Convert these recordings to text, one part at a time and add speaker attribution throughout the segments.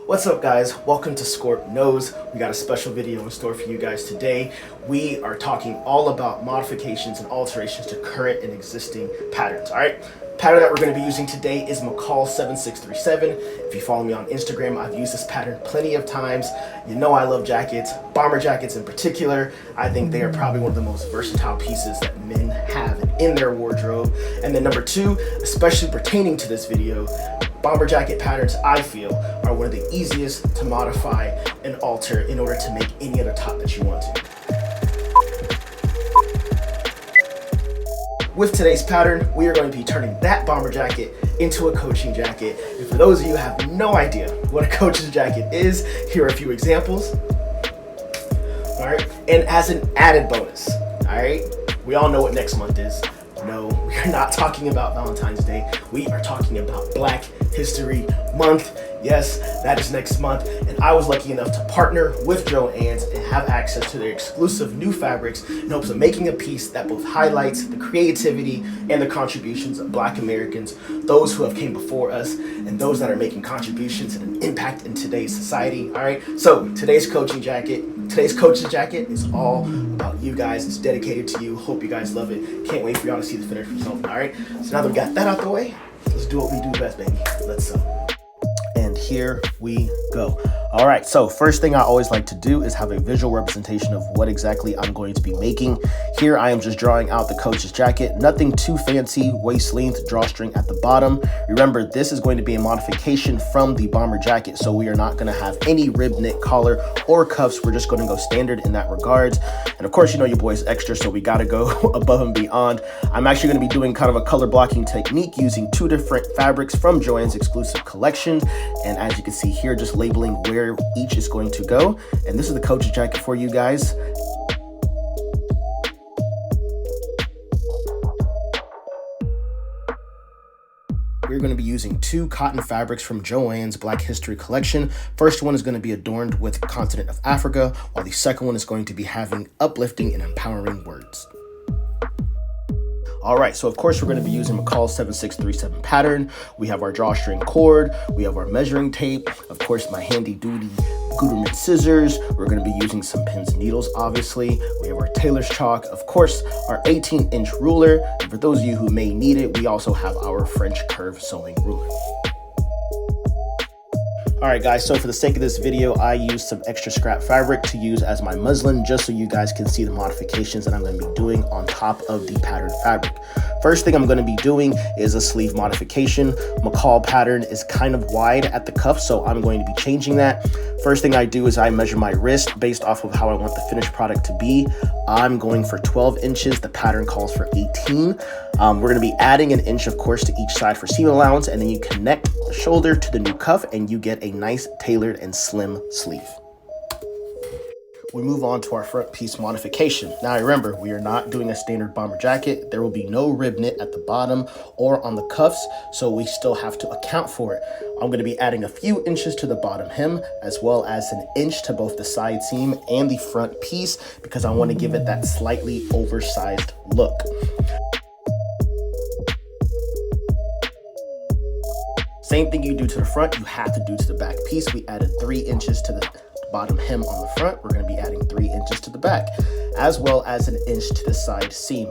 Speaker 1: What's up guys, welcome to Scorp Knows. We got a special video in store for you guys today. We are talking all about modifications and alterations to current and existing patterns, all right? Pattern that we're going to be using today is McCall's 7637. If you follow me on Instagram, I've used this pattern plenty of times. You know I love jackets, bomber jackets in particular. I think they are probably one of the most versatile pieces that men have in their wardrobe. And then number two, especially pertaining to this video, bomber jacket patterns, I feel, are one of the easiest to modify and alter in order to make any other top that you want to. With today's pattern, we are going to be turning that bomber jacket into a coaching jacket. And for those of you who have no idea what a coach's jacket is, here are a few examples. All right, and as an added bonus, all right, we all know what next month is. No, we are not talking about Valentine's Day. We are talking about Black History Month. Yes, that is next month. And I was lucky enough to partner with JoAnn's and have access to their exclusive new fabrics in hopes of making a piece that both highlights the creativity and the contributions of Black Americans, those who have came before us, and those that are making contributions and an impact in today's society. All right, so today's coach's jacket is all about you guys. It's dedicated to you. Hope you guys love it. Can't wait for y'all to see the finished result. All right, so now that we got that out the way, let's do what we do best, baby. Let's sew. And here we go. All right, so first thing I always like to do is have a visual representation of what exactly I'm going to be making. Here I am just drawing out the coach's jacket, nothing too fancy, waist length, drawstring at the bottom. Remember, this is going to be a modification from the bomber jacket, so we are not gonna have any rib knit collar or cuffs. We're just gonna go standard in that regards. And of course, you know your boy's extra, so we gotta go above and beyond. I'm actually gonna be doing kind of a color blocking technique using two different fabrics from JoAnn's exclusive collection. And as you can see here, just labeling where each is going to go. And this is the coach's jacket for you guys. We're going to be using two cotton fabrics from JoAnn's Black History collection. First one is going to be adorned with the continent of Africa, while the second one is going to be having uplifting and empowering words. All right, so of course we're going to be using McCall's 7637 pattern. We have our drawstring cord, we have our measuring tape, of course my handy duty Gutermann scissors. We're going to be using some pins and needles, obviously. We have our tailor's chalk, of course, our 18-inch ruler. And for those of you who may need it, we also have our French curve sewing ruler. All right, guys, so for the sake of this video, I used some extra scrap fabric to use as my muslin, just so you guys can see the modifications that I'm going to be doing on top of the pattern fabric. First thing I'm going to be doing is a sleeve modification. McCall pattern is kind of wide at the cuff, so I'm going to be changing that. First thing I do is I measure my wrist based off of how I want the finished product to be. I'm going for 12 inches. The pattern calls for 18. We're going to be adding an inch, of course, to each side for seam allowance, and then you connect the shoulder to the new cuff and you get a nice tailored and slim sleeve. We move on to our front piece modification. Now remember, we are not doing a standard bomber jacket. There will be no rib knit at the bottom or on the cuffs, so we still have to account for it. I'm going to be adding a few inches to the bottom hem, as well as an inch to both the side seam and the front piece, because I want to give it that slightly oversized look. Same thing you do to the front, you have to do to the back piece. We added 3 inches to the bottom hem on the front. We're going to be adding 3 inches to the back, as well as an inch to the side seam.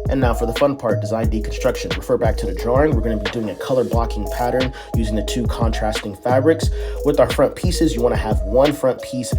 Speaker 1: And now for the fun part, design deconstruction. Refer back to the drawing. We're going to be doing a color blocking pattern using the two contrasting fabrics. With our front pieces, you want to have one front piece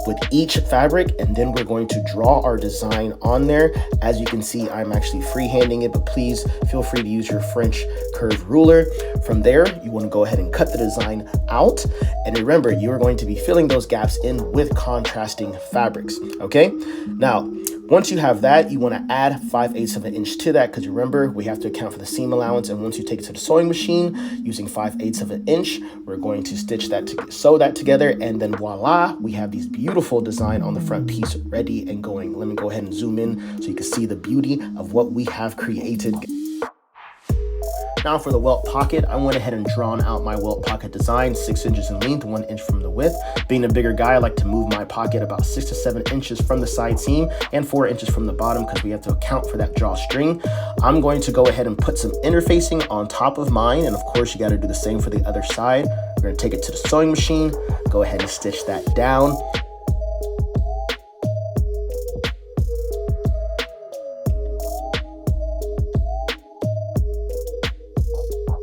Speaker 1: with each fabric, and then we're going to draw our design on there. As you can see, I'm actually freehanding it, but please feel free to use your French curve ruler. From there, you want to go ahead and cut the design out. And remember, you are going to be filling those gaps in with contrasting fabrics, okay? Now, once you have that, you want to add 5/8 of an inch to that, because remember, we have to account for the seam allowance. And once you take it to the sewing machine, using 5/8 of an inch, we're going to stitch that to sew that together, and then voila, we have these beautiful design on the front piece ready and going. Let me go ahead and zoom in so you can see the beauty of what we have created. Now for the welt pocket, I went ahead and drawn out my welt pocket design, 6 inches in length, 1 inch from the width. Being a bigger guy, I like to move my pocket about 6 to 7 inches from the side seam and 4 inches from the bottom because we have to account for that drawstring. I'm going to go ahead and put some interfacing on top of mine, and of course you got to do the same for the other side. We're going to take it to the sewing machine, go ahead and stitch that down.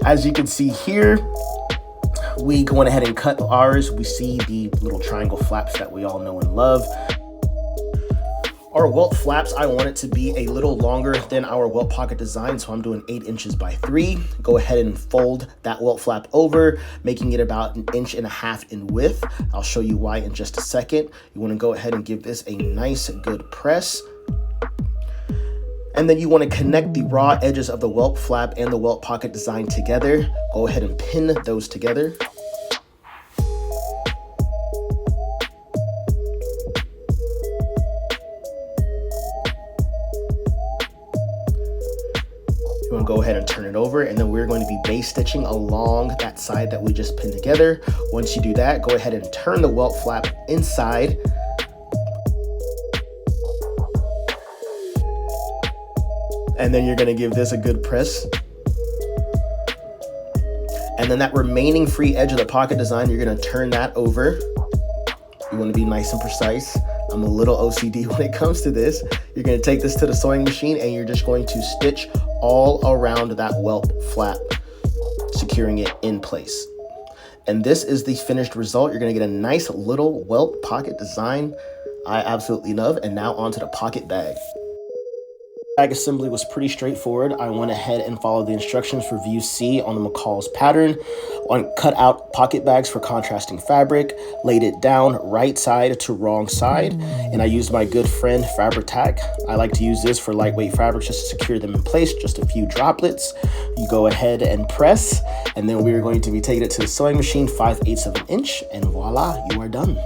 Speaker 1: As you can see here, we went ahead and cut ours. We see the little triangle flaps that we all know and love. Our welt flaps, I want it to be a little longer than our welt pocket design, so I'm doing 8 inches by 3. Go ahead and fold that welt flap over, making it about 1.5 inches in width. I'll show you why in just a second. You want to go ahead and give this a nice good press. And then you want to connect the raw edges of the welt flap and the welt pocket design together. Go ahead and pin those together. You want to go ahead and turn it over, and then we're going to be base stitching along that side that we just pinned together. Once you do that, go ahead and turn the welt flap inside. And then you're gonna give this a good press. And then that remaining free edge of the pocket design, you're gonna turn that over. You wanna be nice and precise. I'm a little OCD when it comes to this. You're gonna take this to the sewing machine and you're just going to stitch all around that welt flap, securing it in place. And this is the finished result. You're gonna get a nice little welt pocket design I absolutely love. And now onto the pocket bag. Bag assembly was pretty straightforward. I went ahead and followed the instructions for view C on the McCall's pattern. Cut out pocket bags for contrasting fabric, laid it down right side to wrong side, and I used my good friend Fabric Tack. I like to use this for lightweight fabrics just to secure them in place, just a few droplets. You go ahead and press, and then we're going to be taking it to the sewing machine 5/8 of an inch, and voila, you are done.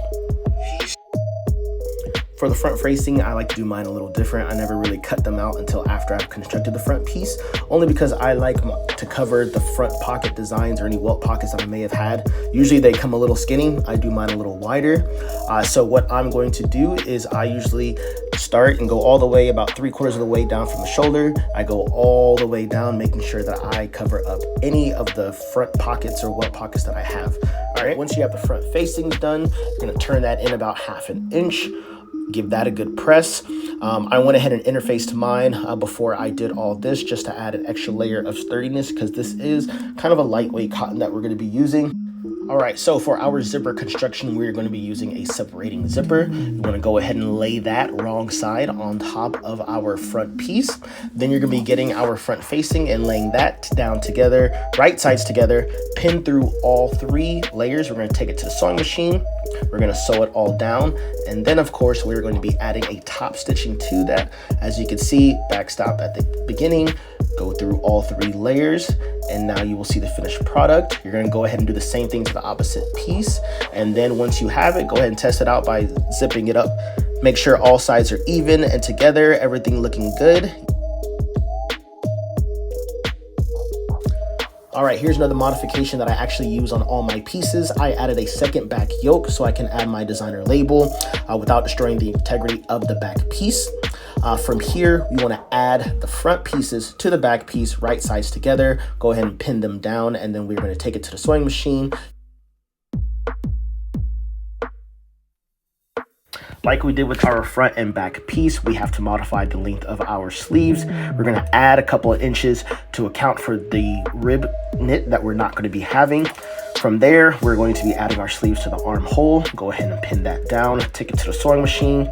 Speaker 1: For the front facing, I like to do mine a little different. I never really cut them out until after I've constructed the front piece, only because I like to cover the front pocket designs or any welt pockets that I may have had. Usually they come a little skinny. I do mine a little wider. So what I'm going to do is I usually start and go all the way about 3/4 of the way down from the shoulder. I go all the way down, making sure that I cover up any of the front pockets or welt pockets that I have. All right, once you have the front facings done, you're gonna turn that in about 1/2 inch. Give that a good press. I went ahead and interfaced mine before I did all this just to add an extra layer of sturdiness because this is kind of a lightweight cotton that we're going to be using. All right, so for our zipper construction, we're going to be using a separating zipper. You want to go ahead and lay that wrong side on top of our front piece. Then you're going to be getting our front facing and laying that down together, right sides together, pin through all 3 layers. We're going to take it to the sewing machine. We're going to sew it all down. And then of course, we're going to be adding a top stitching to that. As you can see, backstop at the beginning, go through all 3 layers, and now you will see the finished product. You're going to go ahead and do the same thing to the opposite piece. And then once you have it, go ahead and test it out by zipping it up. Make sure all sides are even and together, everything looking good. All right, here's another modification that I actually use on all my pieces. I added a second back yoke so I can add my designer label without destroying the integrity of the back piece. From here, you want to add the front pieces to the back piece, right sides together. Go ahead and pin them down, and then we're going to take it to the sewing machine. Like we did with our front and back piece, we have to modify the length of our sleeves. We're going to add a couple of inches to account for the rib knit that we're not going to be having. From there, we're going to be adding our sleeves to the armhole. Go ahead and pin that down, take it to the sewing machine,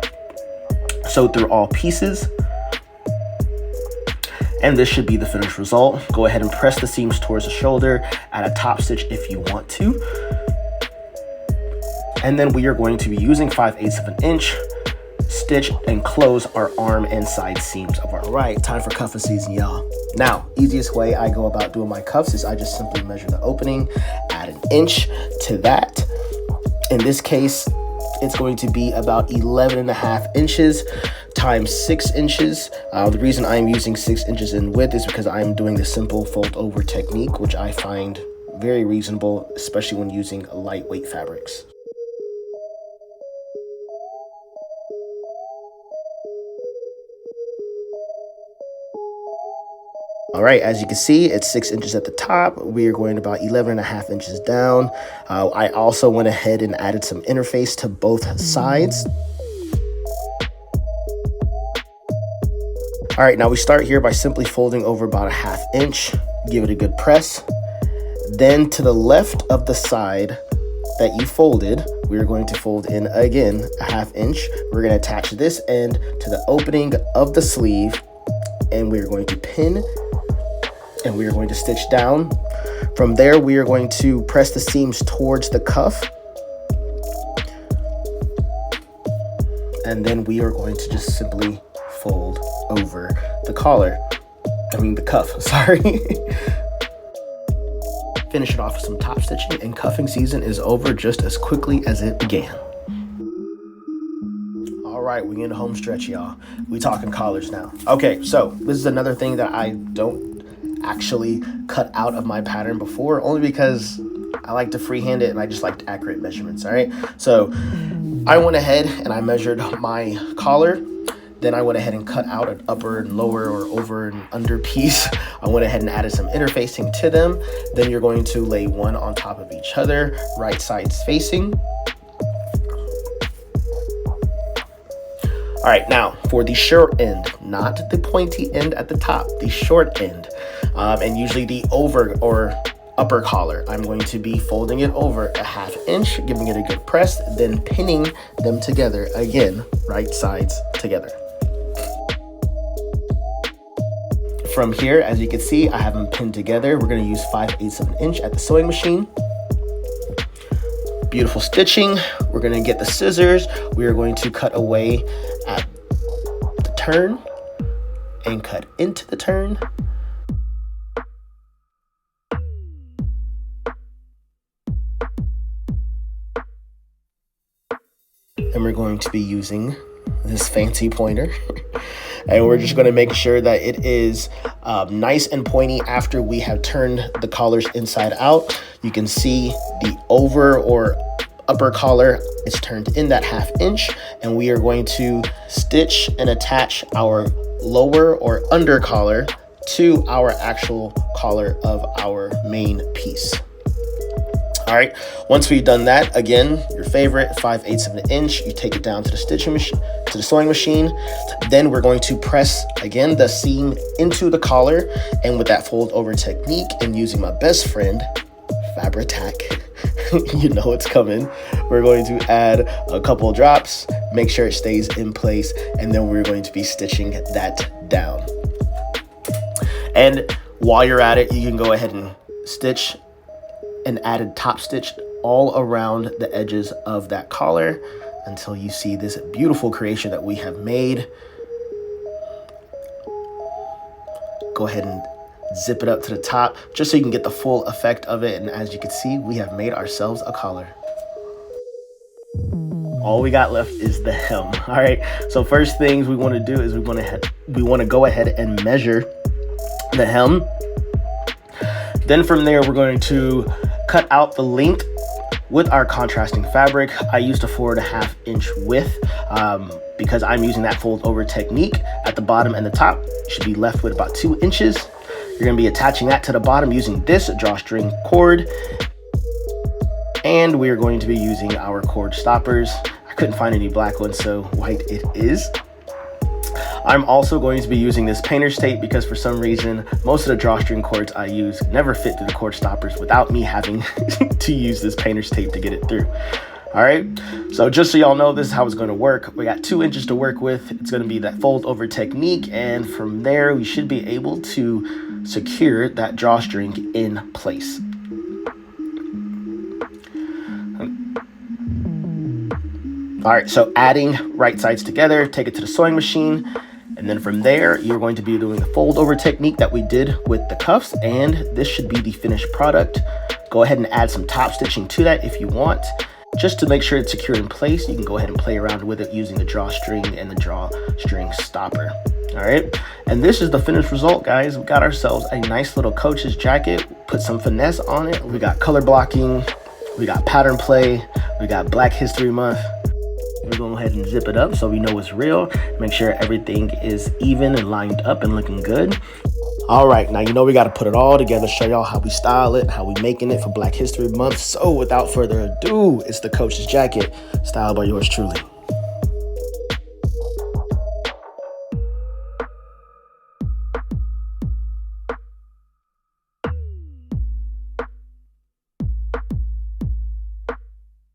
Speaker 1: sew through all pieces. And this should be the finished result. Go ahead and press the seams towards the shoulder, add a top stitch if you want to. And then we are going to be using 5/8 of an inch, stitch and close our arm and side seams of our. All right, time for cuffing season, y'all. Now, easiest way I go about doing my cuffs is I just simply measure the opening, add an inch to that. In this case, it's going to be about 11.5 inches times 6 inches. The reason I'm using 6 inches in width is because I'm doing the simple fold over technique, which I find very reasonable, especially when using lightweight fabrics. All right, as you can see, it's 6 inches at the top. We are going about 11.5 inches down. I also went ahead and added some interface to both sides. All right, now we start here by simply folding over about 1/2 inch. Give it a good press. Then to the left of the side that you folded, we're going to fold in again 1/2 inch. We're going to attach this end to the opening of the sleeve, and we're going to pin, and we are going to stitch down. From there, we are going to press the seams towards the cuff. And then we are going to just simply fold over the collar. The cuff, sorry. Finish it off with some top stitching, and cuffing season is over just as quickly as it began. All right, we in the home stretch, y'all. We talking collars now. Okay, so this is another thing that I don't actually cut out of my pattern before, only because I like to freehand it and I just like accurate measurements. All right, so I went ahead and I measured my collar. Then I went ahead and cut out an upper and lower or over and under piece. I went ahead and added some interfacing to them. Then you're going to lay one on top of each other, right sides facing. All right, now for the short end, not the pointy end at the top, the short end, and usually the over or upper collar, I'm going to be folding it over 1/2 inch, giving it a good press, then pinning them together again, right sides together. From here, as you can see, I have them pinned together. We're going to use 5/8 of an inch at the sewing machine. Beautiful stitching. We're going to get the scissors. We are going to cut away at the turn and cut into the turn. And we're going to be using this fancy pointer. And we're just going to make sure that it is nice and pointy after we have turned the collars inside out. You can see the over or upper collar is turned in that 1/2 inch, and we are going to stitch and attach our lower or under collar to our actual collar of our main piece. All right, once we've done that, again, your favorite 5/8 of an inch, you take it down to the stitching machine, to the sewing machine. Then we're going to press again the seam into the collar, and with that fold over technique and using my best friend, Fabri-Tac, you know it's coming. We're going to add a couple drops, make sure it stays in place, and then we're going to be stitching that down. And while you're at it, you can go ahead and stitch and add a top stitch all around the edges of that collar until you see this beautiful creation that we have made. Go ahead and zip it up to the top just so you can get the full effect of it. And as you can see, we have made ourselves a collar. All we got left is the hem. All right, so first things we want to do is we want to go ahead and measure the hem. Then from there, we're going to cut out the length with our contrasting fabric. I used a 4.5 inch width because I'm using that fold over technique. At the bottom and the top, you should be left with about 2 inches. You're going to be attaching that to the bottom using this drawstring cord. And we are going to be using our cord stoppers. I couldn't find any black ones, so white it is. I'm also going to be using this painter's tape because for some reason, most of the drawstring cords I use never fit through the cord stoppers without me having to use this painter's tape to get it through. All right, so just so y'all know, this is how it's going to work. We got 2 inches to work with. It's going to be that fold over technique, and from there we should be able to secure that drawstring in place. All right, so adding right sides together, take it to the sewing machine, and then from there you're going to be doing the fold over technique that we did with the cuffs, and this should be the finished product. Go ahead and add some top stitching to that if you want. just to make sure it's secured in place, you can go ahead and play around with it using the drawstring and the drawstring stopper. All right, and this is the finished result, guys. We got ourselves a nice little coach's jacket, put some finesse on it. We got color blocking, we got pattern play, we got Black History Month. We're going to go ahead and zip it up so we know it's real. Make sure everything is even and lined up and looking good. All right, now you know we got to put it all together, show y'all how we style it, how we making it for Black History Month. So without further ado, it's the coach's jacket, styled by yours truly.